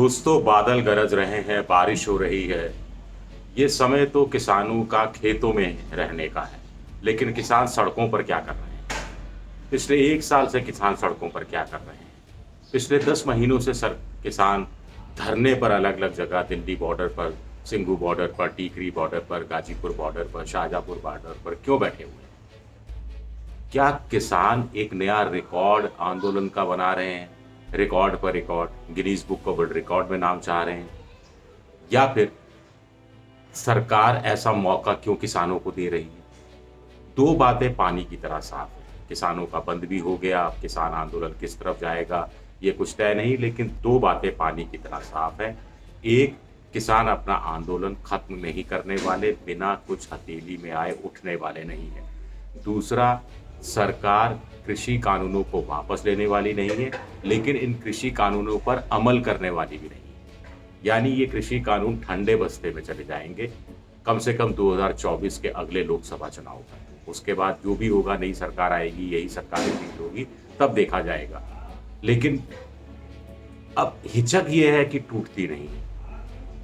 दोस्तों, बादल गरज रहे हैं, बारिश हो रही है। ये समय तो किसानों का खेतों में रहने का है, लेकिन किसान सड़कों पर क्या कर रहे हैं? पिछले 1 साल से किसान सड़कों पर क्या कर रहे हैं? पिछले 10 महीनों से सर किसान धरने पर अलग-अलग जगह दिल्ली बॉर्डर पर, सिंघू बॉर्डर पर, टीकरी बॉर्डर पर, गाजीपुर बॉर्डर पर, शाहजहाँपुर बॉर्डर पर क्यों बैठे हुए हैं? क्या किसान एक नया रिकॉर्ड आंदोलन का बना रहे हैं? रिकॉर्ड पर record, Guinness book of world record में नाम चाह रहे हैं? या फिर सरकार ऐसा मौका क्यों किसानों को दे रही है? 2 बातें पानी की तरह साफ है। किसानों का बंद भी हो गया, अब किसान आंदोलन किस तरफ जाएगा, ये कुछ तय नहीं, लेकिन 2 बातें पानी की तरह साफ है। एक, किसान अपना आंदोलन खत्म नहीं करने वाले, बिना कुछ हथेली में आए उठने वाले नहीं है। दूसरा, सरकार कृषि कानूनों को वापस लेने वाली नहीं है, लेकिन इन कृषि कानूनों पर अमल करने वाली भी नहीं है। यानी ये कृषि कानून ठंडे बस्ते में चले जाएंगे, कम से कम 2024 के अगले लोकसभा चुनाव तक। उसके बाद जो भी होगा, नई सरकार आएगी, यही सरकार रिपीट होगी, तब देखा जाएगा। लेकिन अब हिचक ये है कि टूटती नहीं है।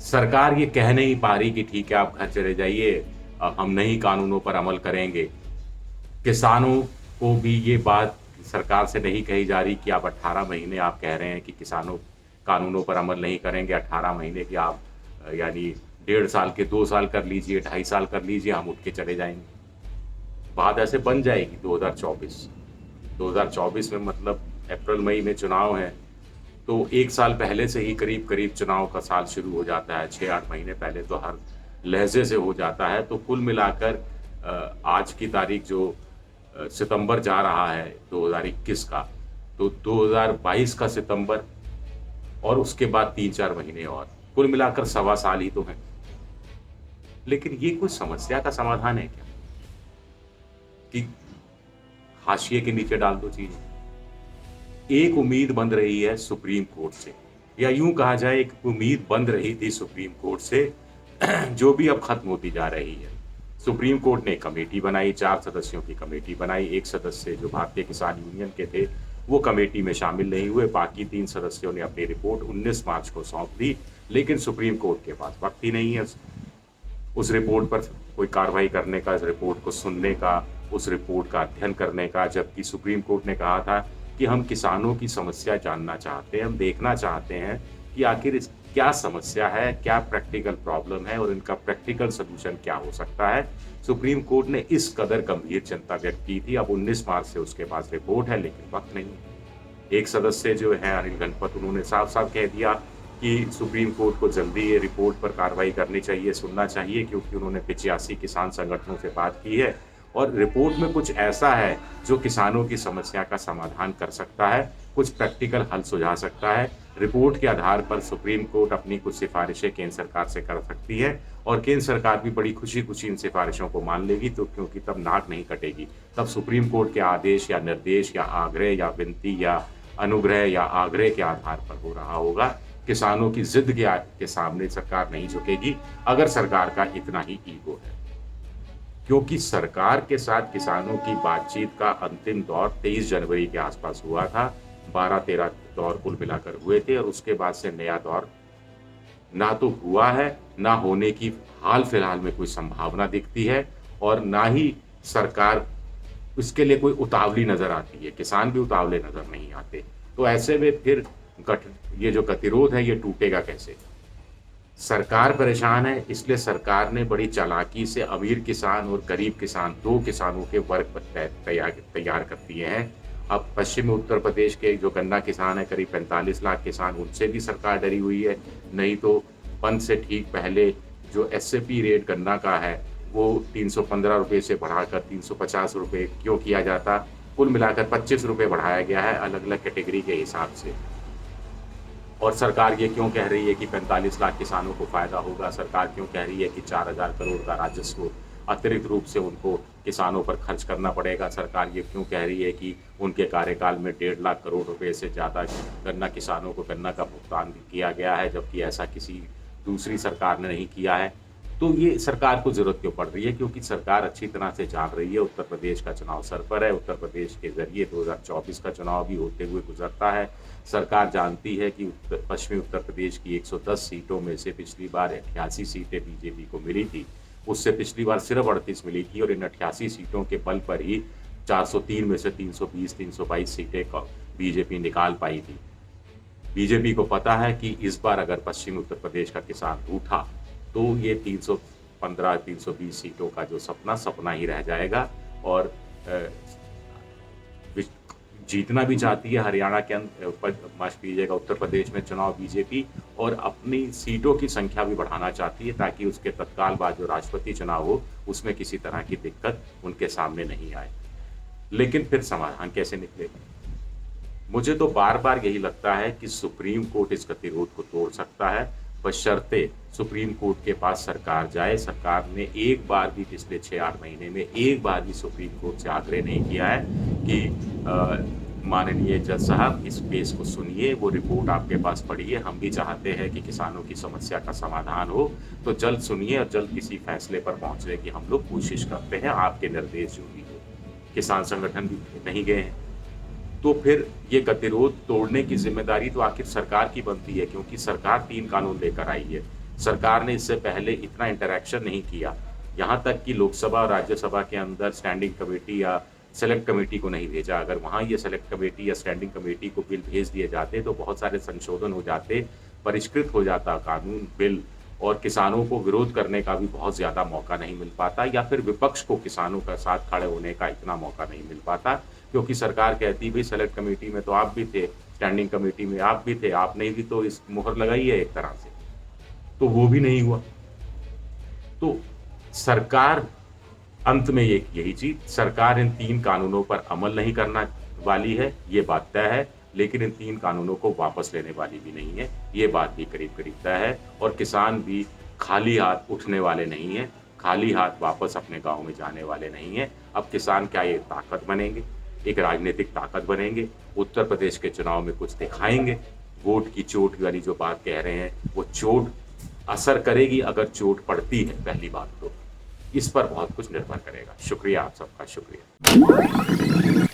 सरकार ये कह नहीं पा रही कि ठीक है, आप घर चले जाइए, हम नई कानूनों पर अमल करेंगे। किसानों को भी ये बात सरकार से नहीं कही जा रही कि आप 18 महीने आप कह रहे हैं कि किसानों कानूनों पर अमल नहीं करेंगे, 18 महीने की आप यानी 1.5 साल के 2 साल कर लीजिए, 2.5 साल कर लीजिए, हम उठ के चले जाएंगे। बात ऐसे बन जाएगी 2024 में, मतलब अप्रैल मई में चुनाव है, तो 1 साल पहले से ही करीब करीब चुनाव का साल शुरू हो जाता है। 6-8 महीने पहले तो हर लहजे से हो जाता है। तो कुल मिलाकर आज की तारीख जो सितंबर जा रहा है 2021 का, तो 2022 का सितंबर और उसके बाद 3-4 महीने और, कुल मिलाकर 1.25 साल ही तो है। लेकिन ये कोई समस्या का समाधान है क्या कि हाशिए के नीचे डाल दो चीजें? एक उम्मीद बंध रही है सुप्रीम कोर्ट से, या यूं कहा जाए एक उम्मीद बंध रही थी सुप्रीम कोर्ट से, जो भी अब खत्म होती जा रही है। सुप्रीम कोर्ट ने कमेटी बनाई, 4 सदस्यों की कमेटी बनाई। एक सदस्य जो भारतीय किसान यूनियन के थे वो कमेटी में शामिल नहीं हुए। बाकी 3 सदस्यों ने अपनी रिपोर्ट 19 मार्च को सौंप दी, लेकिन सुप्रीम कोर्ट के पास वक्त ही नहीं है उस रिपोर्ट पर कोई कार्रवाई करने का, इस रिपोर्ट को सुनने का, उस रिपोर्ट का अध्ययन करने का। जबकि सुप्रीम कोर्ट ने कहा था कि हम किसानों की समस्या जानना चाहते हैं, हम देखना चाहते हैं कि आखिर इस क्या समस्या है, क्या प्रैक्टिकल प्रॉब्लम है और इनका प्रैक्टिकल सोल्यूशन क्या हो सकता है। सुप्रीम कोर्ट ने इस कदर गंभीर चिंता व्यक्त की थी। अब 19 मार्च से उसके पास रिपोर्ट है, लेकिन वक्त नहीं। एक सदस्य जो है अनिल गणपत, उन्होंने साफ साफ कह दिया कि सुप्रीम कोर्ट को जल्दी ये रिपोर्ट पर कार्रवाई करनी चाहिए, सुनना चाहिए, क्योंकि उन्होंने 85 किसान संगठनों से बात की है और रिपोर्ट में कुछ ऐसा है जो किसानों की समस्या का समाधान कर सकता है, कुछ प्रैक्टिकल हल सुझा सकता है। रिपोर्ट के आधार पर सुप्रीम कोर्ट अपनी कुछ सिफारिशें केंद्र सरकार से कर सकती है और केंद्र सरकार भी बड़ी खुशी खुशी इन सिफारिशों को मान लेगी, तो क्योंकि तब नाक नहीं कटेगी। तब सुप्रीम कोर्ट के आदेश या निर्देश या आग्रह या विनती या अनुग्रह या आग्रह के आधार पर हो रहा होगा। किसानों की जिद के सामने सरकार नहीं झुकेगी, अगर सरकार का इतना ही ईगो है। क्योंकि सरकार के साथ किसानों की बातचीत का अंतिम दौर 23 जनवरी के आसपास हुआ था। 12-13 दौर कुल मिलाकर हुए थे और उसके बाद से नया दौर ना तो हुआ है, ना होने की हाल फिलहाल में कोई संभावना दिखती है, और ना ही सरकार इसके लिए कोई उतावली नजर आती है। किसान भी उतावले नजर नहीं आते। तो ऐसे में फिर ये जो गतिरोध है ये टूटेगा कैसे? सरकार परेशान है, इसलिए सरकार ने बड़ी चालाकी से अमीर किसान और गरीब किसान, 2 किसानों के वर्ग तैयार कर दिए हैं। अब पश्चिमी उत्तर प्रदेश के जो गन्ना किसान है, करीब 45 लाख किसान, उनसे भी सरकार डरी हुई है। नहीं तो बंद से ठीक पहले जो एसएपी रेट गन्ना का है वो 315 रुपये से बढ़ाकर 350 रुपये क्यों किया जाता? कुल मिलाकर 25 रुपये बढ़ाया गया है अलग अलग कैटेगरी के हिसाब से। और सरकार ये क्यों कह रही है कि 45 लाख किसानों को फायदा होगा? सरकार क्यों कह रही है कि 4000 करोड़ का राजस्व अतिरिक्त रूप से उनको किसानों पर खर्च करना पड़ेगा? सरकार ये क्यों कह रही है कि उनके कार्यकाल में 1.5 लाख करोड़ रुपए से ज़्यादा गन्ना किसानों को गन्ना का भुगतान किया गया है, जबकि ऐसा किसी दूसरी सरकार ने नहीं किया है? तो ये सरकार को ज़रूरत क्यों पड़ रही है? क्योंकि सरकार अच्छी तरह से जान रही है उत्तर प्रदेश का चुनाव सर पर है, उत्तर प्रदेश के ज़रिए 2024 का चुनाव भी होते हुए गुज़रता है। सरकार जानती है कि पश्चिमी उत्तर प्रदेश की 110 सीटों में से पिछली बार 88 सीटें बीजेपी को मिली थी, उससे पिछली बार सिर्फ 38 मिली थी और इन 88 सीटों के बल पर ही 403 में से 320-322 सीटें बीजेपी निकाल पाई थी। बीजेपी को पता है कि इस बार अगर पश्चिमी उत्तर प्रदेश का किसान रूठा तो ये 315-320 सीटों का जो सपना ही रह जाएगा और जीतना भी चाहती है हरियाणा के माफ कीजिएगा उत्तर प्रदेश में चुनाव बीजेपी और अपनी सीटों की संख्या भी बढ़ाना चाहती है ताकि उसके तत्काल बाद जो राष्ट्रपति चुनाव हो उसमें किसी तरह की दिक्कत उनके सामने नहीं आए। लेकिन फिर समाधान कैसे निकलेगा? मुझे तो बार बार यही लगता है कि सुप्रीम कोर्ट इस गतिरोध को तोड़ सकता है, बशर्ते सुप्रीम कोर्ट के पास सरकार जाए। सरकार ने एक बार भी पिछले 6-8 महीने में एक बार भी सुप्रीम कोर्ट से आग्रह नहीं किया है कि माननीय जज साहब इस केस को सुनिए, वो रिपोर्ट आपके पास पड़ी है, हम भी चाहते हैं कि किसानों की समस्या का समाधान हो, तो जल्द सुनिए और जल्द किसी फैसले पर पहुंचने की हम लोग कोशिश करते हैं, आपके निर्देश जो भी हो। किसान संगठन भी नहीं गए हैं, तो फिर ये गतिरोध तोड़ने की जिम्मेदारी तो आखिर सरकार की बनती है, क्योंकि सरकार 3 कानून लेकर आई है। सरकार ने इससे पहले इतना इंटरैक्शन नहीं किया, यहाँ तक कि लोकसभा और राज्यसभा के अंदर स्टैंडिंग कमेटी या सेलेक्ट कमेटी को नहीं भेजा। अगर वहाँ ये सेलेक्ट कमेटी या स्टैंडिंग कमेटी को बिल भेज दिए जाते तो बहुत सारे संशोधन हो जाते, परिष्कृत हो जाता कानून बिल और किसानों को विरोध करने का भी बहुत ज़्यादा मौका नहीं मिल पाता या फिर विपक्ष को किसानों का साथ खड़े होने का इतना मौका नहीं मिल पाता, क्योंकि सरकार कहती भाई सेलेक्ट कमेटी में तो आप भी थे, स्टैंडिंग कमेटी में आप भी थे, आपने भी तो इस मुहर लगाई है एक तरह से, तो वो भी नहीं हुआ। तो सरकार अंत में यही चीज, सरकार इन 3 कानूनों पर अमल नहीं करना वाली है, ये बात तय है, लेकिन इन 3 कानूनों को वापस लेने वाली भी नहीं है, ये बात भी करीब करीब तय है। और किसान भी खाली हाथ उठने वाले नहीं हैं, खाली हाथ वापस अपने गांव में जाने वाले नहीं हैं। अब किसान क्या ये ताकत बनेंगे, एक राजनीतिक ताकत बनेंगे, उत्तर प्रदेश के चुनाव में कुछ दिखाएंगे, वोट की चोट वाली जो बात कह रहे हैं वो चोट असर करेगी अगर चोट पड़ती है, पहली बात तो इस पर बहुत कुछ निर्भर करेगा। शुक्रिया, आप सबका शुक्रिया।